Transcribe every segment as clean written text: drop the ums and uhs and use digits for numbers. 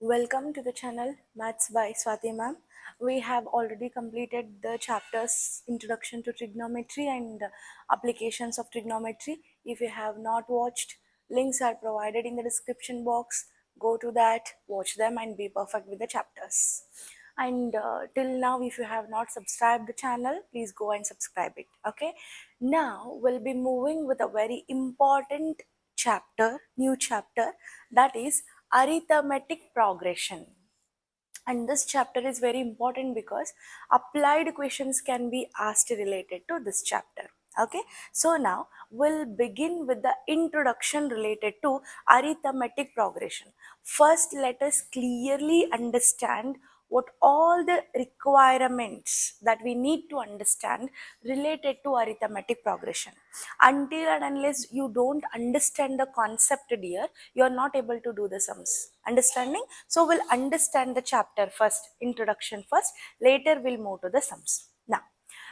Welcome to the channel Maths by Swati ma'am. We have already completed the chapters Introduction to Trigonometry and Applications of Trigonometry. If you have not watched, links are provided in the description box. Go to that, watch them and be perfect with the chapters. And till now, if you have not subscribed the channel, please go and subscribe it. Okay. Now we'll be moving with a very important chapter, new chapter, that is arithmetic progression. And this chapter is very important because applied questions can be asked related to this chapter. Okay, so now we'll begin with the introduction related to arithmetic progression. First, let us clearly understand what all the requirements that we need to understand related to arithmetic progression. Until and unless you don't understand the concept, dear, you are not able to do the sums. Understanding? So we'll understand the chapter first, introduction first, later we'll move to the sums. Now,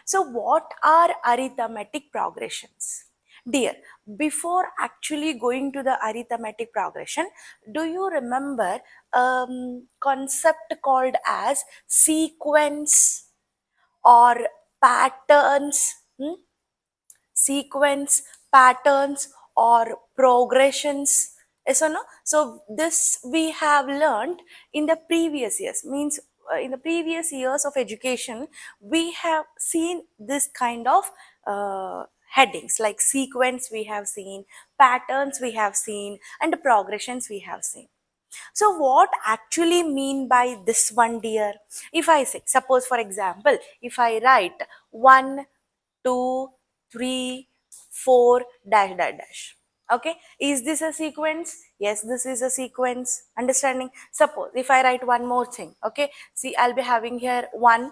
so what are arithmetic progressions? Dear, before actually going to the arithmetic progression, do you remember concept called as sequence or patterns? Sequence, patterns, or progressions? Yes or no? So this we have learned in the previous years, means in the previous years of education, we have seen this kind of headings like sequence we have seen, patterns we have seen, and progressions we have seen. So what actually mean by this one, dear? If I say, suppose for example, if I write 1, 2, 3, 4, dash, dash, dash. Okay, is this a sequence? Yes, this is a sequence. Understanding? Suppose if I write one more thing, okay, see, I'll be having here 1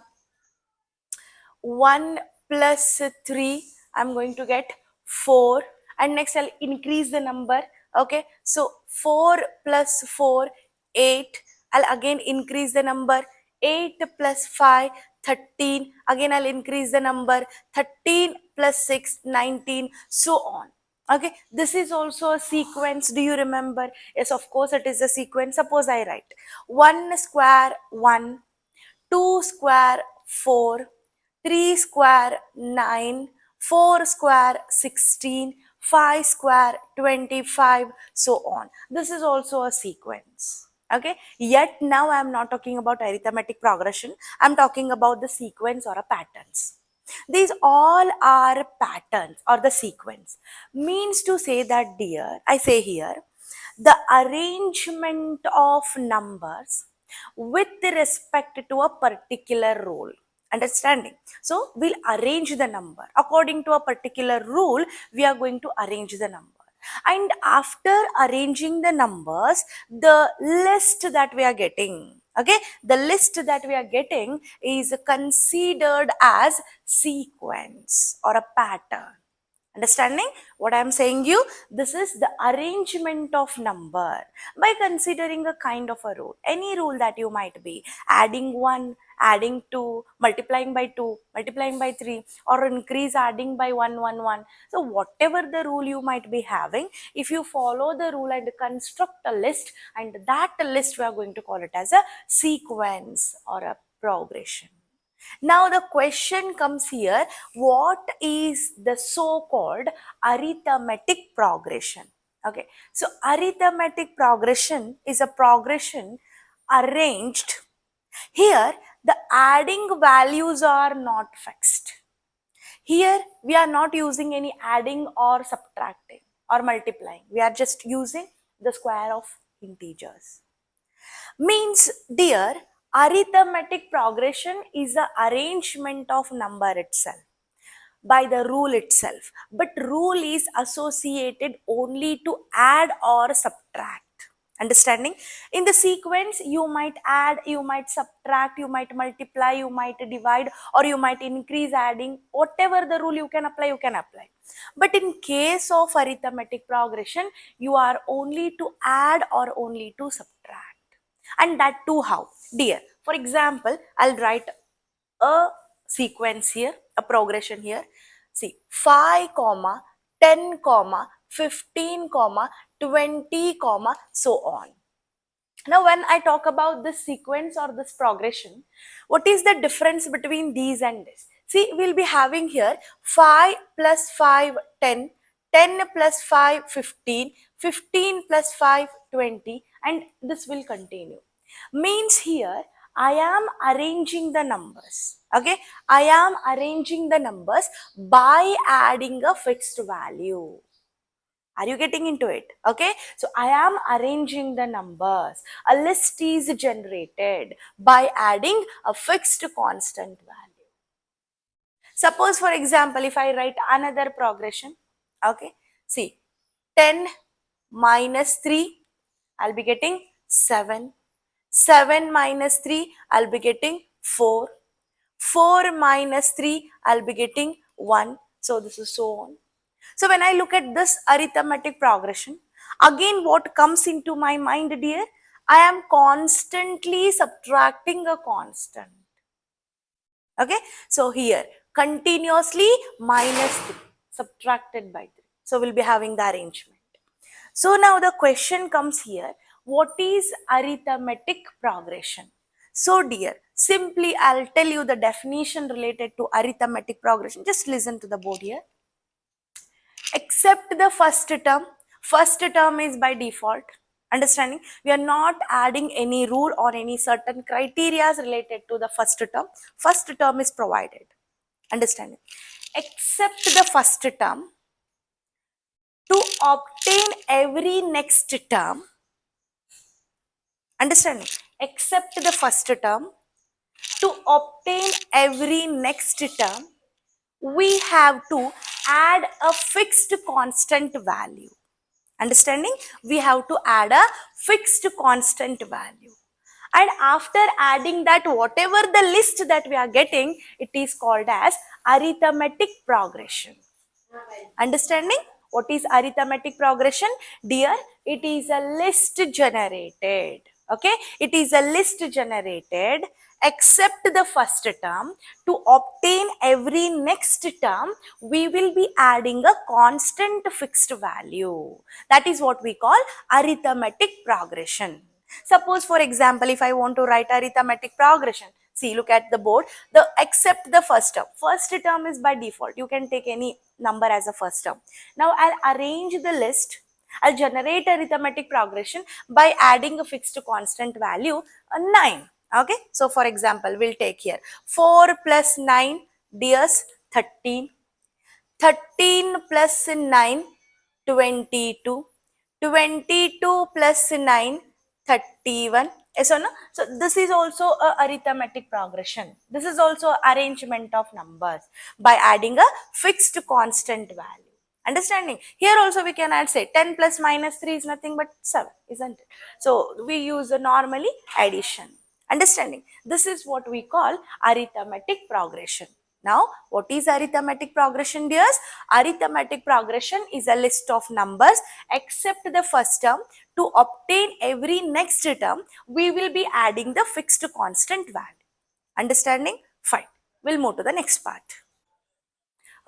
plus 3, I'm going to get 4, and next I'll increase the number. Okay, so 4 plus 4, 8, I'll again increase the number. 8 plus 5, 13, again I'll increase the number. 13 plus 6, 19, so on. Okay, this is also a sequence. Do you remember? Yes, of course it is a sequence. Suppose I write 1 square 1, 2 square 4, 3 square 9, 4 square 16, 5 square 25, so on. This is also a sequence. Okay, yet now I am not talking about arithmetic progression. I am talking about the sequence or a patterns. These all are patterns or the sequence. Means to say that, dear, I say here, the arrangement of numbers with respect to a particular rule. Understanding? So we'll arrange the number according to a particular rule. We are going to arrange the number, and after arranging the numbers, the list that we are getting, okay, the list that we are getting is considered as sequence or a pattern. Understanding what I am saying you? This is the arrangement of number by considering a kind of a rule. Any rule that you might be adding 1, adding 2, multiplying by 2, multiplying by 3, or increase adding by 1, 1, 1. So whatever the rule you might be having, if you follow the rule and construct a list, and that list we are going to call it as a sequence or a progression. Now the question comes here, what is the so-called arithmetic progression? Okay, so arithmetic progression is a progression arranged. Here the adding values are not fixed. Here we are not using any adding or subtracting or multiplying. We are just using the square of integers. Means, dear, arithmetic progression is the arrangement of number itself by the rule itself, but rule is associated only to add or subtract. Understanding? In the sequence, you might add, you might subtract, you might multiply, you might divide, or you might increase adding. Whatever the rule you can apply, you can apply. But in case of arithmetic progression, you are only to add or only to subtract. And that too how? Dear, for example, I'll write a sequence here, a progression here. See, 5 comma 10 comma 15 comma 20 comma so on. Now, when I talk about this sequence or this progression, what is the difference between these and this? See, we'll be having here 5 plus 5, 10, 10 plus 5, 15, 15 plus 5, 20, and this will continue. Means here, I am arranging the numbers. Okay, I am arranging the numbers by adding a fixed value. Are you getting into it? Okay, so I am arranging the numbers. A list is generated by adding a fixed constant value. Suppose, for example, if I write another progression, okay, see, 10 minus 3, I'll be getting 7. 7 minus 3, I'll be getting 4. 4 minus 3, I'll be getting 1. So this is so on. So when I look at this arithmetic progression, again what comes into my mind, dear? I am constantly subtracting a constant. Okay, so here continuously minus 3 subtracted by 3. So we'll be having the arrangement. So now the question comes here, what is arithmetic progression? So dear, simply I'll tell you the definition related to arithmetic progression. Just listen to the board here. Except the first term is by default. Understanding? We are not adding any rule or any certain criteria related to the first term. First term is provided. Understanding? Except the first term, to obtain every next term. Understanding? Except the first term, to obtain every next term, we have to add a fixed constant value. Understanding? We have to add a fixed constant value. And after adding that, whatever the list that we are getting, it is called as arithmetic progression. Understanding? What is arithmetic progression? Dear, it is a list generated. Okay, it is a list generated except the first term. To obtain every next term, we will be adding a constant fixed value. That is what we call arithmetic progression. Suppose, for example, if I want to write arithmetic progression, see, look at the board. The except the first term. First term is by default. You can take any number as a first term. Now I'll arrange the list. I'll generate arithmetic progression by adding a fixed constant value, 9. Okay. So for example, we'll take here 4 plus 9, dears, 13. 13 plus 9, 22. 22 plus 9, 31. Yes or no? So this is also a arithmetic progression. This is also arrangement of numbers by adding a fixed constant value. Understanding? Here also we can add, say, 10 plus minus 3 is nothing but 7, isn't it? So we use a normally addition. Understanding? This is what we call arithmetic progression. Now, what is arithmetic progression, dears? Arithmetic progression is a list of numbers except the first term. To obtain every next term, we will be adding the fixed constant value. Understanding? Fine. We'll move to the next part.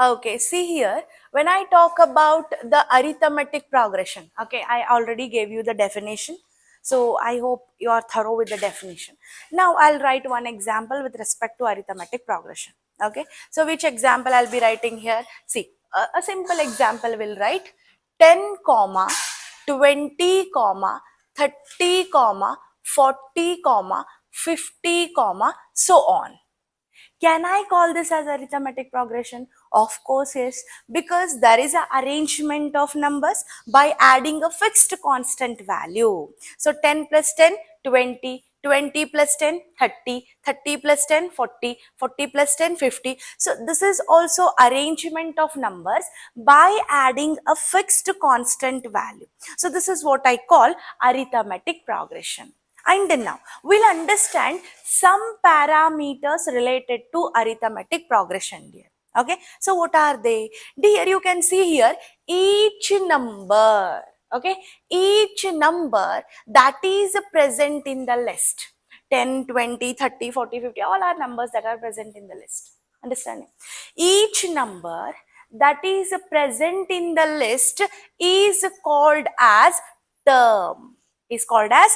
Okay, see here, when I talk about the arithmetic progression, okay, I already gave you the definition. So I hope you are thorough with the definition. Now I'll write one example with respect to arithmetic progression. Okay, so which example I'll be writing here? See, a simple example will write 10 comma 20 comma 30 comma 40 comma 50 comma so on. Can I call this as arithmetic progression? Of course, yes, because there is an arrangement of numbers by adding a fixed constant value. So 10 plus 10, 20, 20 plus 10, 30, 30 plus 10, 40, 40 plus 10, 50. So this is also arrangement of numbers by adding a fixed constant value. So this is what I call arithmetic progression. And now we'll understand some parameters related to arithmetic progression, dear. Okay, so what are they? Dear, you can see here each number, okay, each number that is present in the list, 10, 20, 30, 40, 50, all are numbers that are present in the list. Understanding? Each number that is present in the list is called as term. Is called as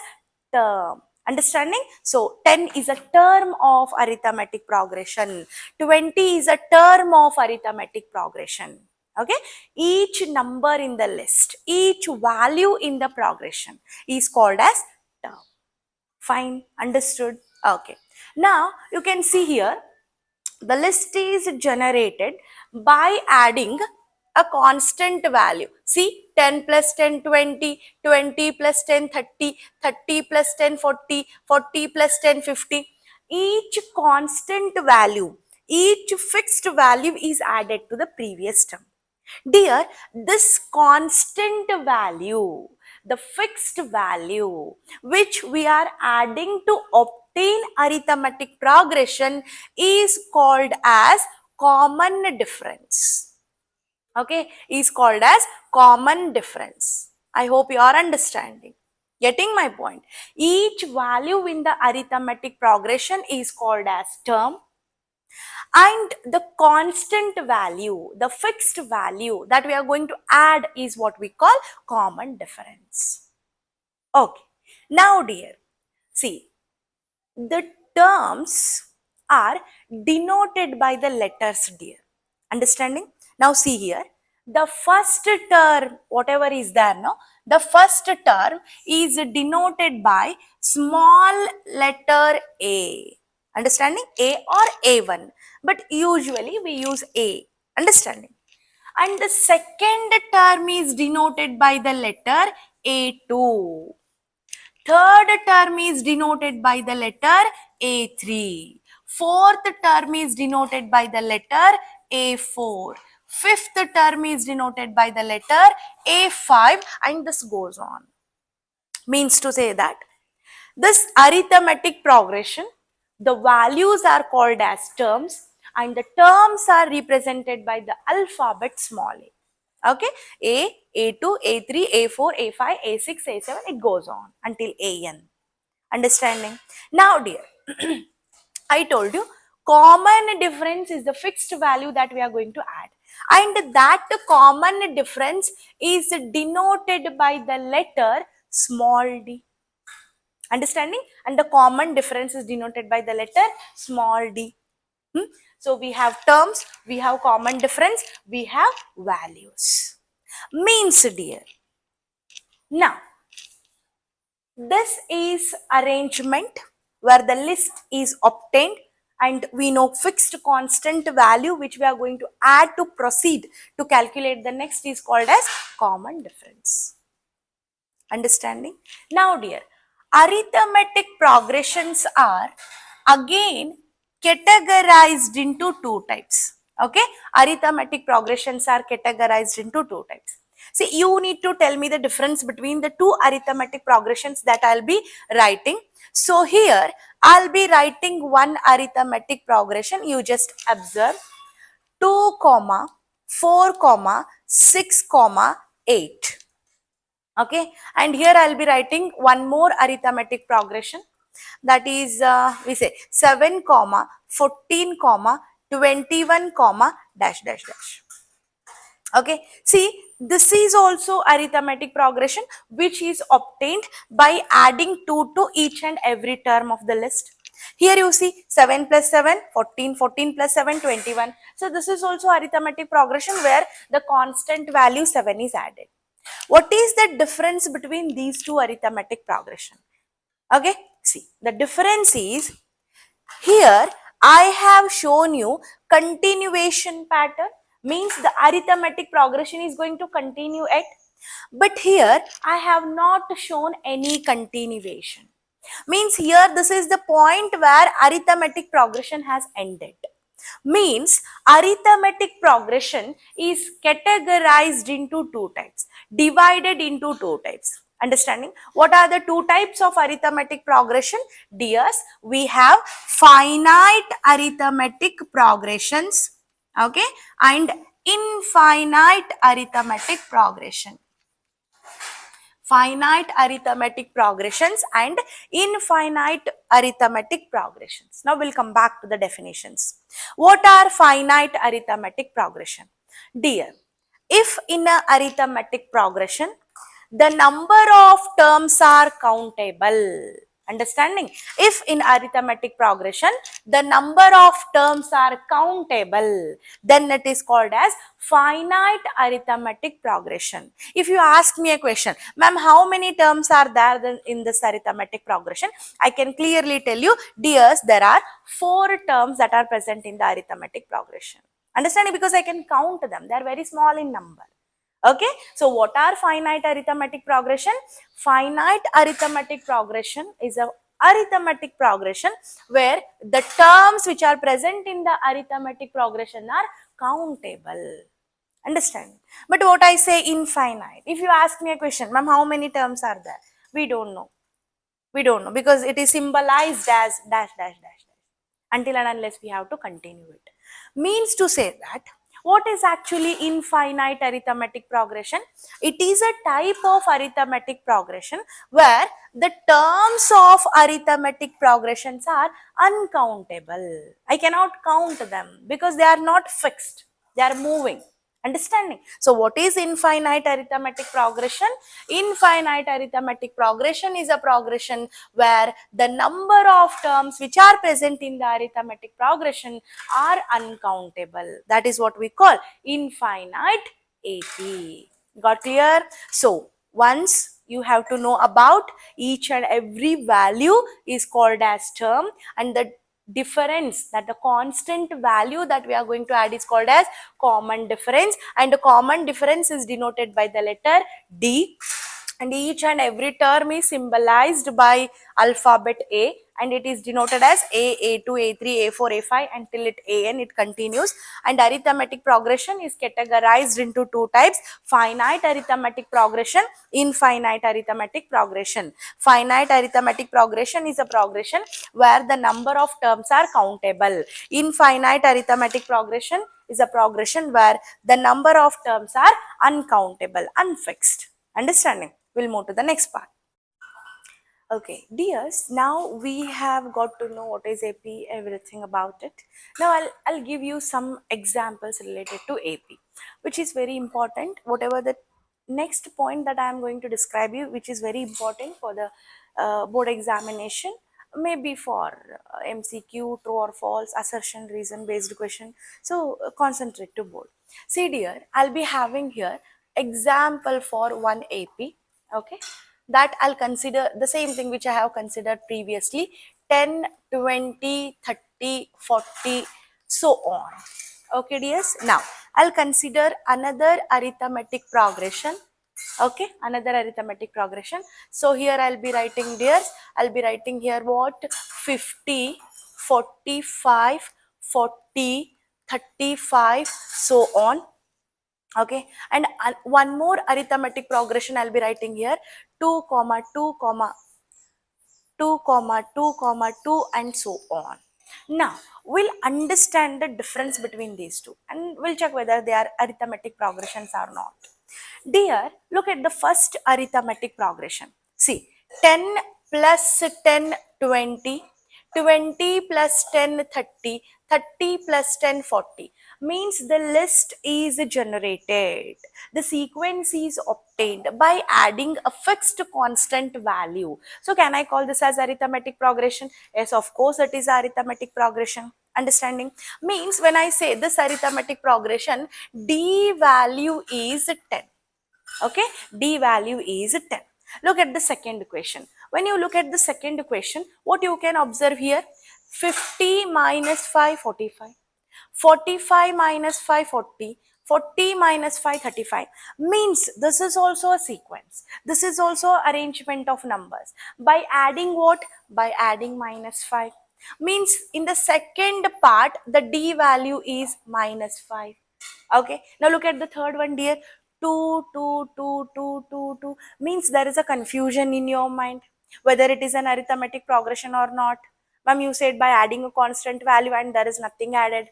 term. Understanding? So 10 is a term of arithmetic progression. 20 is a term of arithmetic progression. Okay, each number in the list, each value in the progression is called as term. Fine, understood? Okay, now you can see here the list is generated by adding a constant value. See, 10 plus 10 20, 20 plus 10 30, 30 plus 10 40, 40 plus 10 50. Each constant value, each fixed value is added to the previous term. Dear, this constant value, the fixed value which we are adding to obtain arithmetic progression is called as common difference. Okay, is called as common difference. I hope you are understanding. Getting my point? Each value in the arithmetic progression is called as term, and the constant value, the fixed value that we are going to add is what we call common difference. Okay, now dear, see, the terms are denoted by the letters, dear. Understanding? Now see here, the first term, whatever is there, no, the first term is denoted by small letter A. Understanding? A or A1, but usually we use A. Understanding? And the second term is denoted by the letter A2. Third term is denoted by the letter A3. Fourth term is denoted by the letter A4. Fifth term is denoted by the letter A5, and this goes on. Means to say that this arithmetic progression, the values are called as terms, and the terms are represented by the alphabet small a. Okay, A, A2, A3, A4, A5, A6, A7, it goes on until AN. Understanding? Now dear, I told you common difference is the fixed value that we are going to add, and that common difference is denoted by the letter small d. Understanding? And the common difference is denoted by the letter small d. So we have terms, we have common difference, we have values. Means dear, now this is arrangement where the list is obtained and we know fixed constant value which we are going to add to proceed to calculate the next is called as common difference. Understanding? Now dear, arithmetic progressions are again categorized into two types. Okay, arithmetic progressions are categorized into two types. See, you need to tell me the difference between the two arithmetic progressions that I'll be writing. So here I'll be writing one arithmetic progression. You just observe 2, 4, 6, 8. Okay, and here I'll be writing one more arithmetic progression, that is we say 7, 14, 21, dash dash dash. Okay, see, this is also arithmetic progression which is obtained by adding 2 to each and every term of the list. Here you see 7 plus 7, 14, 14 plus 7, 21. So this is also arithmetic progression where the constant value 7 is added. What is the difference between these two arithmetic progression? Okay, see, the difference is here I have shown you continuation pattern, means the arithmetic progression is going to continue at, but here I have not shown any continuation. Means here this is the point where arithmetic progression has ended. Means arithmetic progression is categorized into two types, divided into two types. Understanding? What are the two types of arithmetic progression? Dears, we have finite arithmetic progressions, okay, and infinite arithmetic progression. Finite arithmetic progressions and infinite arithmetic progressions. Now we'll come back to the definitions. What are finite arithmetic progression? Dear, if in a arithmetic progression the number of terms are countable. Understanding? If in arithmetic progression, the number of terms are countable, then it is called as finite arithmetic progression. If you ask me a question, ma'am, how many terms are there in this arithmetic progression? I can clearly tell you, dears, there are 4 terms that are present in the arithmetic progression. Understanding? Because I can count them. They are very small in number. Okay, so what are finite arithmetic progression? Finite arithmetic progression is a arithmetic progression where the terms which are present in the arithmetic progression are countable. Understand? But what I say infinite, if you ask me a question, ma'am, how many terms are there? We don't know. We don't know because it is symbolized as dash dash dash dash until and unless we have to continue it. Means to say that what is actually infinite arithmetic progression? It is a type of arithmetic progression where the terms of arithmetic progressions are uncountable. I cannot count them because they are not fixed. They are moving. Understanding? So what is infinite arithmetic progression? Infinite arithmetic progression is a progression where the number of terms which are present in the arithmetic progression are uncountable. That is what we call infinite AP. Got clear? So once you have to know about each and every value is called as term, and the difference, that the constant value that we are going to add is called as common difference, and the common difference is denoted by the letter D, and each and every term is symbolized by alphabet A, and it is denoted as A, A2, A3, A4, A5 until it AN, it continues. And arithmetic progression is categorized into 2 types: finite arithmetic progression, infinite arithmetic progression. Finite arithmetic progression is a progression where the number of terms are countable. Infinite arithmetic progression is a progression where the number of terms are uncountable, unfixed. Understanding? We'll move to the next part. Okay, dears, now we have got to know what is AP, everything about it. Now I'll give you some examples related to AP, which is very important. Whatever the next point that I am going to describe you, which is very important for the board examination, maybe for MCQ, true or false, assertion, reason based question. So concentrate to board. See dear, I'll be having here example for one AP. Okay, that I'll consider the same thing which I have considered previously: 10, 20, 30, 40, so on. Okay, dears. Now I'll consider another arithmetic progression. Okay, another arithmetic progression. So here I'll be writing, dears, I'll be writing here what? 50, 45, 40, 35, so on. Okay, and one more arithmetic progression I'll be writing here: 2 comma 2 comma 2 comma 2 comma 2, and so on. Now we'll understand the difference between these two and we'll check whether they are arithmetic progressions or not. Dear, look at the first arithmetic progression. See, 10 plus 10, 20, 20 plus 10, 30, 30 plus 10, 40. Means the list is generated. The sequence is obtained by adding a fixed constant value. So can I call this as arithmetic progression? Yes, of course it is arithmetic progression. Understanding? Means when I say this arithmetic progression, D value is 10. Okay, D value is 10. Look at the second equation. When you look at the second equation, what you can observe here? 50 minus 5, 45. 45 minus 5, 40. 40 minus 5, 35. Means this is also a sequence. This is also arrangement of numbers. By adding what? By adding minus 5. Means in the second part, the D value is minus 5. Okay, now look at the third one, dear. 2, 2, 2, 2, 2, 2. Means there is a confusion in your mind whether it is an arithmetic progression or not. Ma'am, you said by adding a constant value and there is nothing added.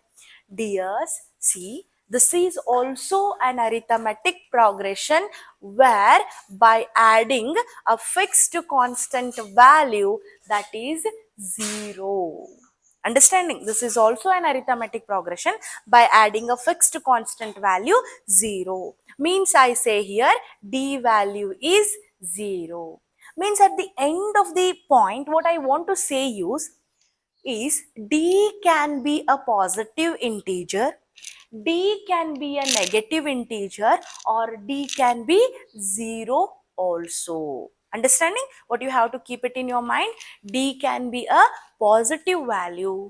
Dears, see, this is also an arithmetic progression where by adding a fixed constant value, that is 0. Understanding? This is also an arithmetic progression by adding a fixed constant value 0. Means I say here d value is 0. Means at the end of the point what I want to say is d can be a positive integer, d can be a negative integer, or d can be 0 also. Understanding? What you have to keep it in your mind, d can be a positive value,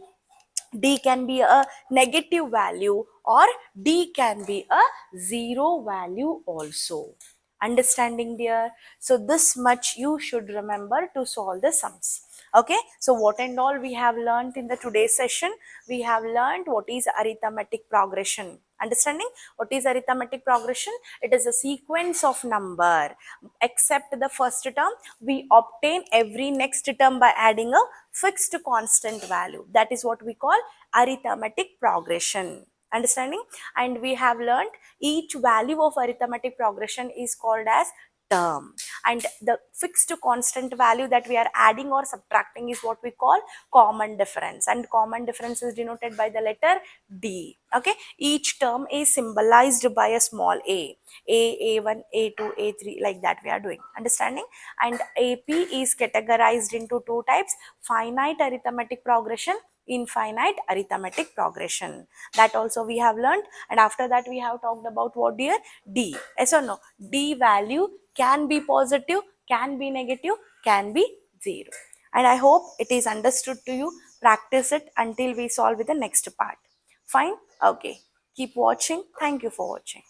d can be a negative value, or d can be a 0 value also. Understanding, dear? So this much you should remember to solve the sums. Okay, so what and all we have learned in the today's session? We have learned what is arithmetic progression. Understanding? What is arithmetic progression? It is a sequence of number. Except the first term, we obtain every next term by adding a fixed constant value. That is what we call arithmetic progression. Understanding? And we have learned each value of arithmetic progression is called as term, and the fixed constant value that we are adding or subtracting is what we call common difference, and common difference is denoted by the letter d. Okay, each term is symbolized by a small a1, a2, a3, like that we are doing. Understanding? And AP is categorized into two types: finite arithmetic progression, infinite arithmetic progression. That also we have learned. And after that we have talked about what, dear? D. Yes or no? D value can be positive, can be negative, can be 0. And I hope it is understood to you. Practice it until we solve with the next part. Fine? Okay. Keep watching. Thank you for watching.